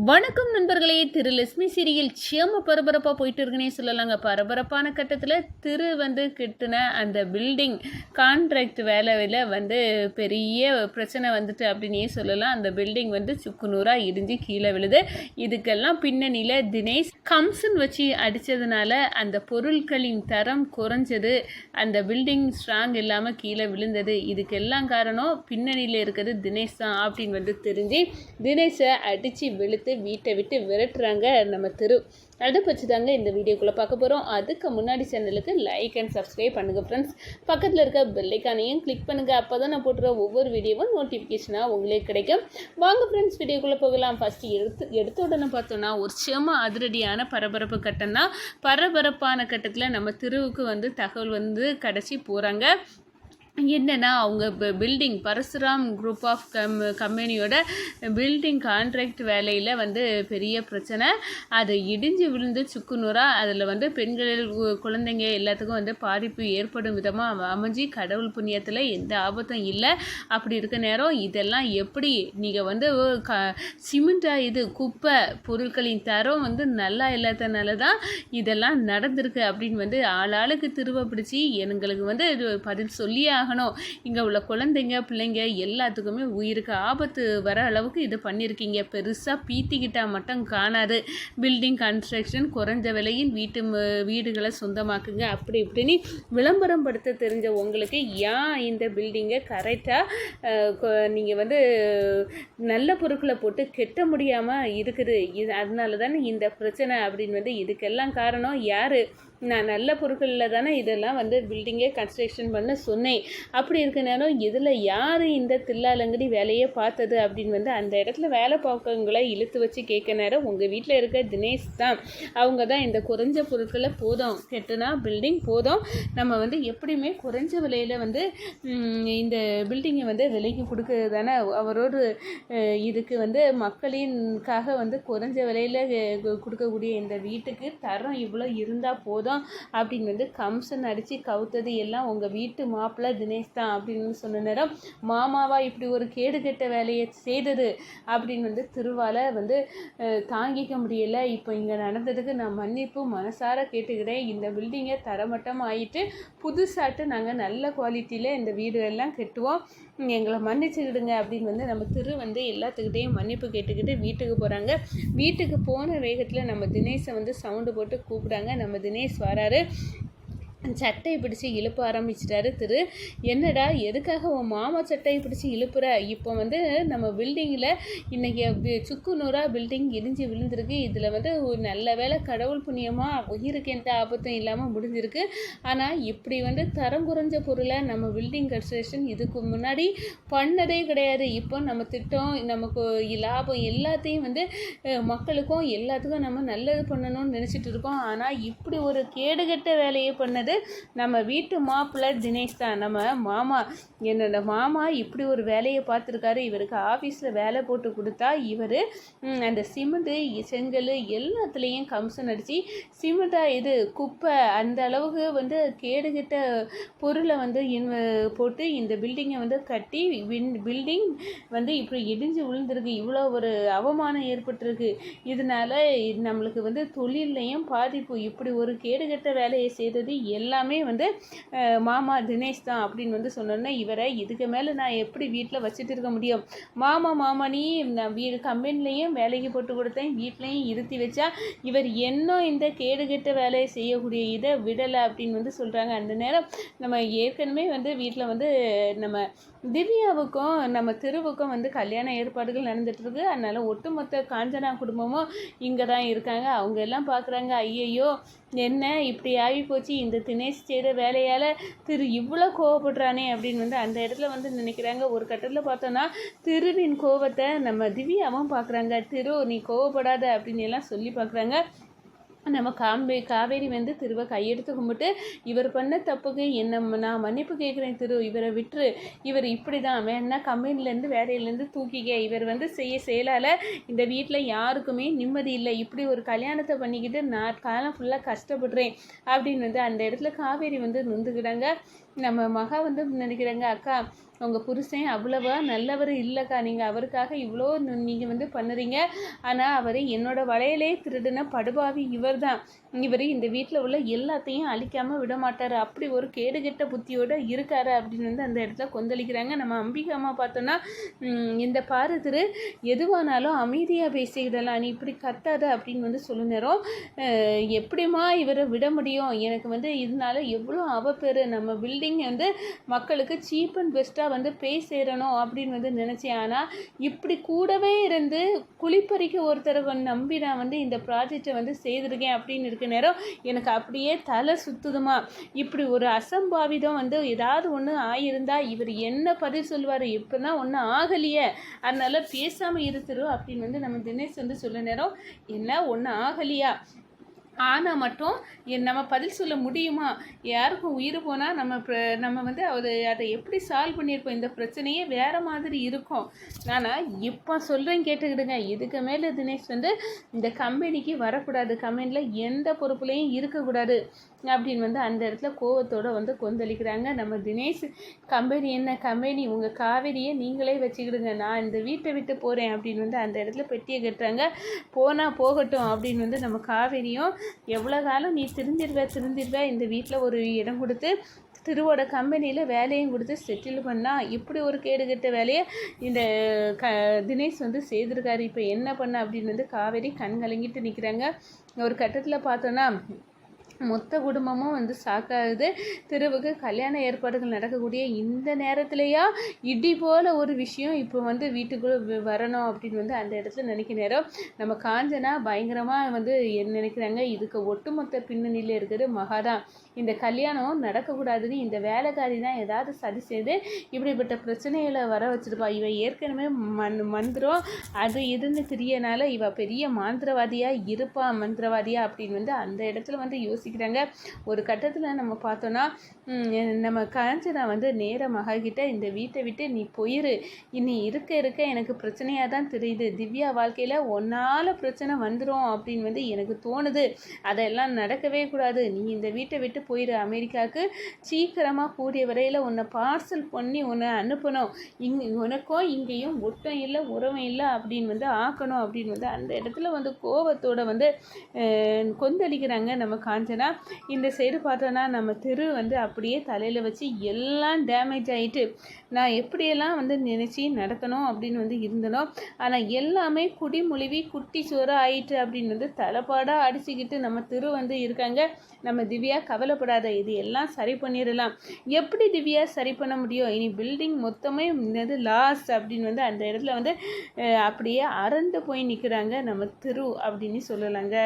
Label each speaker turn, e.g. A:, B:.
A: வணக்கம் நண்பர்களே. திரு லட்சுமி சீரியல் சேம பரபரப்பாக போயிட்டு இருக்குன்னே சொல்லலாங்க. பரபரப்பான கட்டத்தில் திரு கிட்டின அந்த பில்டிங் கான்ட்ராக்ட் வேலையில் பெரிய பிரச்சனை வந்துட்டு அப்படின்னே சொல்லலாம். அந்த பில்டிங் சுக்குநூறாக இடிஞ்சு கீழே விழுது. இதுக்கெல்லாம் பின்னணியில் தினேஷ் கம்சன் வச்சு அடித்ததுனால அந்த பொருட்களின் தரம் குறைஞ்சது, அந்த பில்டிங் ஸ்ட்ராங் இல்லாமல் கீழே விழுந்தது. இதுக்கெல்லாம் காரணம் பின்னணியில் இருக்கிறது தினேஷ் தான் அப்படின்னு தெரிஞ்சு தினேஷை அடித்து வெளுத்து வீட்டை விட்டு விரட்டுறாங்க நம்ம திரு. அதை பற்றி தாங்க இந்த வீடியோக்குள்ளே பார்க்க போகிறோம். அதுக்கு முன்னாடி சேனலுக்கு லைக் அண்ட் சப்ஸ்கிரைப் பண்ணுங்கள் ஃப்ரெண்ட்ஸ். பக்கத்தில் இருக்க பெல்லைக்கானையும் கிளிக் பண்ணுங்கள். அப்போ தான் நான் போட்டுற ஒவ்வொரு வீடியோவும் நோட்டிஃபிகேஷனாக உங்களுக்கு கிடைக்கும். வாங்க ஃப்ரெண்ட்ஸ், வீடியோக்குள்ளே போகலாம். ஃபஸ்ட்டு எடுத்த உடனே பார்த்தோன்னா ஒரு செம அதிரடியான பரபரப்பு கட்டம் தான். பரபரப்பான கட்டத்தில் நம்ம திருவுக்கு தகவல் கிடச்சி போகிறாங்க. என்னென்னா, அவங்க பில்டிங் பரசுராம் குரூப் ஆஃப் கம்பெனியோட பில்டிங் கான்ட்ராக்ட் வேலையில் பெரிய பிரச்சனை. அது இடிஞ்சு விழுந்து சுக்குநூறாக அதில் பெண்கள் குழந்தைங்க எல்லாத்துக்கும் பாதிப்பு ஏற்படும் விதமாக அமைஞ்சி கடவுள் புண்ணியத்தில் எந்த ஆபத்தும் இல்லை. அப்படி இருக்க நேரம் இதெல்லாம் எப்படி நீங்கள் சிமெண்ட்டாக இது குப்பை பொருட்களின் தரம் நல்லா இல்லாதனால தான் இதெல்லாம் நடந்திருக்கு அப்படின்னு ஆளாளுக்கு திருவ பிடிச்சி எங்களுக்கு பதில் சொல்லியே ஆகணும். இங்கே உள்ள குழந்தைங்க பிள்ளைங்க எல்லாத்துக்குமே உயிருக்கு ஆபத்து வர அளவுக்கு இது பண்ணியிருக்கீங்க. பெருசாக பீத்திக்கிட்டால் மட்டும் காணாது. பில்டிங் கன்ஸ்ட்ரக்ஷன் குறைஞ்ச விலையில் வீடுகளை சொந்தமாக்குங்க அப்படி இப்படின்னு விளம்பரம் படுத்த தெரிஞ்ச உங்களுக்கு ஏன் இந்த பில்டிங்கை கரெக்டாக நீங்கள் நல்ல பொருட்களை போட்டு கெட்ட முடியாமல் இருக்குது? அதனால தானே இந்த பிரச்சனை அப்படின்னு இதுக்கெல்லாம் காரணம் யார்? நான் நல்ல பொருட்களில் தானே இதெல்லாம் பில்டிங்கே கன்ஸ்ட்ரக்ஷன் பண்ண சொன்னேன். அப்படி இருக்க நேரம் இதில் யார் இந்த தில்லாலங்கடி வேலையை பார்த்தது அப்படின்னு அந்த இடத்துல வேலை பார்க்கவங்களை இழுத்து வச்சு கேட்க நேரம் உங்கள் வீட்டில் இருக்க தினேஷ் தான். அவங்க தான் இந்த குறைஞ்ச பொருட்களை போதும், கெட்டுனா பில்டிங் போதும், நம்ம எப்படியுமே குறைஞ்ச விலையில் இந்த பில்டிங்கை விலைக்கு கொடுக்குறது தானே அவரோடு. இதுக்கு மக்களின்காக குறைஞ்ச விலையில் கொடுக்கக்கூடிய இந்த வீட்டுக்கு தரம் இவ்வளோ இருந்தால் போதும் அப்படின்னு கம்சன் அடித்து கவுத்தது எல்லாம் உங்கள் வீட்டு மாப்பிள்ளை தினேஷ் தான் அப்படின்னு சொன்ன நேரம், மாமாவா இப்படி ஒரு கேடு கெட்ட வேலையை செய்தது அப்படின்னு திருவால தாங்கிக்க முடியலை. இப்போ இங்கே நடந்ததுக்கு நான் மன்னிப்பு மனசார கேட்டுக்கிறேன். இந்த பில்டிங்கை தரமட்டமாக ஆகிட்டு புதுசாட்டு நாங்கள் நல்ல குவாலிட்டியில் இந்த வீடு எல்லாம் கட்டுவோம், எங்களை மன்னிச்சுக்கிடுங்க அப்படின்னு நம்ம திரு எல்லாத்துக்கிட்டையும் மன்னிப்பு கேட்டுக்கிட்டு வீட்டுக்கு போகிறாங்க. வீட்டுக்கு போன வேகத்தில் நம்ம தினேஷை சவுண்டு போட்டு கூப்பிடாங்க. நம்ம தினேஷ் வராரு. சட்டையை பிடிச்சி இழுப்ப ஆரம்பிச்சிட்டாரு திரு. என்னடா, எதுக்காக உன் மாமா சட்டையை பிடிச்சி இழுப்புற? இப்போ நம்ம பில்டிங்கில் இன்றைக்கி சுக்குநூறாக பில்டிங் இடிஞ்சு விழுந்திருக்கு. இதில் ஒரு நல்ல வேலை கடவுள் புண்ணியமாக உயிருக்கு எந்த ஆபத்தும் இல்லாமல் முடிஞ்சிருக்கு. ஆனால் இப்படி தரம் குறைஞ்ச பொருளை நம்ம பில்டிங் கன்ஸ்ட்ரக்ஷன் இதுக்கு முன்னாடி பண்ணதே கிடையாது. இப்போ நம்ம திட்டம், நமக்கு லாபம் எல்லாத்தையும் மக்களுக்கும் எல்லாத்துக்கும் நம்ம நல்லது பண்ணணும்னு நினச்சிட்டு இருக்கோம். ஆனால் இப்படி ஒரு கேடுகட்ட வேலையை பண்ணது நம்ம வீட்டு மாப்பிள்ளை தினேஷ் தான். நம்ம மாமா, என்னோட மாமா இப்படி ஒரு வேலையை பார்த்துருக்காரு. இவருக்கு ஆஃபீஸில் வேலை போட்டு கொடுத்தா இவர் அந்த சிமெண்ட்டு செங்கல் எல்லாத்துலேயும் கம்சன் அடித்து சிமெண்ட்டாக இது குப்பை அந்த அளவுக்கு கேடுகிட்ட பொருளை போட்டு இந்த பில்டிங்கை கட்டி பில்டிங் இப்படி இடிஞ்சு விழுந்திருக்கு. இவ்வளோ ஒரு அவமானம் ஏற்பட்டிருக்கு. இதனால நம்மளுக்கு தொழிலையும் பாதிப்பு. இப்படி ஒரு கேடுகட்ட வேலையை செய்தது எல்லாமே மாமா தினேஷ் தான் அப்படின்னு சொன்னோன்னே, இவரை இதுக்கு மேலே நான் எப்படி வீட்டில் வச்சுட்டு இருக்க முடியும்? மாமா நீ நான் கம்பெனிலையும் வேலைக்கு போட்டு கொடுத்தேன், வீட்லையும் இருத்தி வச்சா இவர் இன்னும் இந்த கேடுகெட்ட வேலையை செய்யக்கூடிய இதை விடலை அப்படின்னு சொல்கிறாங்க. அந்த நேரம் நம்ம ஏற்கனவே வீட்டில் நம்ம திவ்யாவுக்கும் நம்ம திருவுக்கும் கல்யாண ஏற்பாடுகள் நடந்துகிட்ருக்கு. அதனால் ஒட்டுமொத்த காஞ்சனா குடும்பமும் இங்கே தான் இருக்காங்க. அவங்க எல்லாம் பார்க்குறாங்க, ஐயையோ என்ன இப்படி ஆகி போச்சு, இந்த தினேஷ் செய்த வேலையால் திரு இவ்வளோ கோவப்படுறானே அப்படின்னு அந்த இடத்துல நினைக்கிறாங்க. ஒரு கட்டத்தில் பார்த்தோன்னா திருவின் கோவத்தை நம்ம திவ்யாவும் பார்க்குறாங்க. திரு நீ கோவப்படாத அப்படின்னு எல்லாம் சொல்லி பார்க்குறாங்க. நம்ம காவேரி திருவை கையெடுத்து கும்பிட்டு, இவர் பண்ண தப்புக்கு நான் மன்னிப்பு கேட்குறேன் திரு, இவரை விட்டுரு, இவர் இப்படி தான் வேணா கம்பெனிலேருந்து வேலையிலேருந்து தூக்கிக்க, இவர் செயலால் இந்த வீட்டில் யாருக்குமே நிம்மதி இல்லை, இப்படி ஒரு கல்யாணத்தை பண்ணிக்கிட்டு நான் காலம் ஃபுல்லாக கஷ்டப்படுறேன் அப்படின்னு அந்த இடத்துல காவேரி நொந்துக்கிட்டாங்க. நம்ம மகா வந்து நினைக்கிறாங்க, அக்கா உங்கள் புருஷன் அவ்வளவா நல்லவர் இல்லைக்கா, நீங்கள் அவருக்காக இவ்வளோ நீங்கள் வந்து பண்ணுறீங்க. ஆனால் அவர் என்னோட வளையலே திருடின படுபாவி இவர் தான். இவர் இந்த வீட்டில் உள்ள எல்லாத்தையும் அழிக்காமல் விட மாட்டார், அப்படி ஒரு கேடுகெட்ட புத்தியோடு இருக்காரு அப்படின்னு வந்து அந்த இடத்துல கொந்தளிக்கிறாங்க. நம்ம அம்பிகா அம்மா பார்த்தோன்னா, இந்த பாரு திரு, எதுவானாலும் அமைதியாக பேசிக்கிடலாம், நீ இப்படி கத்தாத அப்படின்னு வந்து சொல்ல நேரம், எப்படிமா இவரை விட முடியும், எனக்கு வந்து இதனால எவ்வளோ அவப்பேரு, நம்ம பில்டிங் வந்து மக்களுக்கு சீப் அண்ட் பெஸ்ட்டாக வந்து பேய் சேரணும் அப்படின்னு வந்து நினச்சேன். ஆனால் இப்படி கூடவே இருந்து குளிப்பறிக்க ஒருத்தரை நம்பி நான் வந்து இந்த ப்ராஜெக்டை வந்து செய்திருக்கேன் அப்படின்னு இருக்க நேரம் எனக்கு அப்படியே தலை சுத்துதுமா. இப்படி ஒரு அசம்பாவிதம் வந்து ஏதாவது ஒன்று ஆகியிருந்தா இவர் என்ன பதில் சொல்லுவார், இப்போ தான் ஒன்றும் ஆகலையே, அதனால பேசாமல் இருத்துரும் அப்படின்னு வந்து நம்ம தினேஷ் வந்து சொல்ல நேரம், என்ன ஒன்றும் ஆகலையா, ஆனால் மட்டும் நம்ம பதில் சொல்ல முடியுமா, யாருக்கும் உயிர் போனால் நம்ம வந்து அதை எப்படி சால்வ் பண்ணியிருப்போம், இந்த பிரச்சனையே வேறு மாதிரி இருக்கும். ஆனால் இப்போ சொல்கிறேன் கேட்டுக்கிடுங்க, இதுக்கு மேலே தினேஷ் வந்து இந்த கம்பெனிக்கு வரக்கூடாது, கம்பெனியில் எந்த பொறுப்புலையும் இருக்கக்கூடாது அப்படின்னு வந்து அந்த இடத்துல கோவத்தோடு வந்து கொந்தளிக்கிறாங்க நம்ம தினேஷ். கம்பெனி என்ன கம்பெனி, உங்கள் காவேரியை நீங்களே வச்சுக்கிடுங்க, நான் இந்த வீட்டை விட்டு போகிறேன் அப்படின்னு வந்து அந்த இடத்துல பெட்டியை கட்டுறாங்க. போனால் போகட்டும் அப்படின்னு வந்து நம்ம காவேரியும், எவ்வளோ காலம் நீ திருந்திருவே, இந்த வீட்டில் ஒரு இடம் கொடுத்து திருவோட கம்பெனியில் வேலையும் கொடுத்து செட்டில் பண்ணால் இப்படி ஒரு கேடுகட்ட வேலையை இந்த தினேஷ் வந்து செய்திருக்காரு, இப்போ என்ன பண்ண அப்படின்னு வந்து காவேரி கண் கலங்கிட்டு நிற்கிறாங்க. ஒரு கட்டத்தில் பார்த்தோன்னா மொத்த குடும்பமும் வந்து சாக்காகுது. திருவுக்கு கல்யாண ஏற்பாடுகள் நடக்கக்கூடிய இந்த நேரத்துலையா இடி போல் ஒரு விஷயம் இப்போ வந்து வீட்டுக்குள்ளே வரணும் அப்படின்னு வந்து அந்த இடத்துல நினைக்க நேரம் நம்ம காஞ்சனா பயங்கரமாக வந்து என்ன நினைக்கிறாங்க, இதுக்கு ஒட்டுமொத்த பின்னணியில் இருக்கிறது மகாதான். இந்த கல்யாணம் நடக்கக்கூடாதுன்னு இந்த வேலைக்காரி தான் ஏதாவது சரி செய்து இப்படிப்பட்ட பிரச்சனைகளை வர வச்சுருப்பா. இவ ஏற்கனவே மந்திரம் அது இதுன்னு தெரியனால இவ பெரிய மந்திரவாதியாக இருப்பா, மந்திரவாதியா அப்படின்னு வந்து அந்த இடத்துல வந்து யோசிக்கிறாங்க. ஒரு கட்டத்தில் நம்ம பார்த்தோன்னா நம்ம காஞ்சனா வந்து நேர மகாகிட்ட, இந்த வீட்டை விட்டு நீ போயிரு, இனி இருக்க எனக்கு பிரச்சனையாக தான் தெரியுது, திவ்யா வாழ்க்கையில் ஒன்றால் பிரச்சனை வந்துடும் அப்படின்னு வந்து எனக்கு தோணுது, அதெல்லாம் நடக்கவே கூடாது, நீ இந்த வீட்டை விட்டு போயிரு, அமெரிக்காவுக்கு சீக்கிரமாக கூடிய வரையில் உன்னை பார்சல் பண்ணி உன்னை அனுப்பணும், உனக்கும் இங்கேயும் ஒட்டம் இல்லை உறவும் இல்லை அப்படின்னு வந்து ஆக்கணும் அப்படின்னு வந்து அந்த இடத்துல வந்து கோபத்தோடு வந்து கொந்தளிக்கிறாங்க நம்ம காஞ்சனா. இந்த சைடு பார்த்தோன்னா நம்ம திரு வந்து அப்படியே தலையில் வச்சு எல்லாம் டேமேஜ் ஆகிட்டு, நான் எப்படியெல்லாம் வந்து நினச்சி நடத்தணும் அப்படின்னு வந்து இருந்தனோ, ஆனால் எல்லாமே குடிமொழிவி குட்டி சோறு ஆயிட்டு அப்படின்னு வந்து தலைப்பாடாக அடிச்சுக்கிட்டு நம்ம திரு வந்து இருக்காங்க. நம்ம திவ்யா கவலைப்படாத, இது எல்லாம் சரி பண்ணிடலாம். எப்படி திவ்யா சரி பண்ண முடியும், இனி பில்டிங் மொத்தமே இது லாஸ் அப்படின்னு வந்து அந்த இடத்துல வந்து அப்படியே அரண்டு போய் நிற்கிறாங்க நம்ம திரு அப்படின்னு சொல்லலாங்க.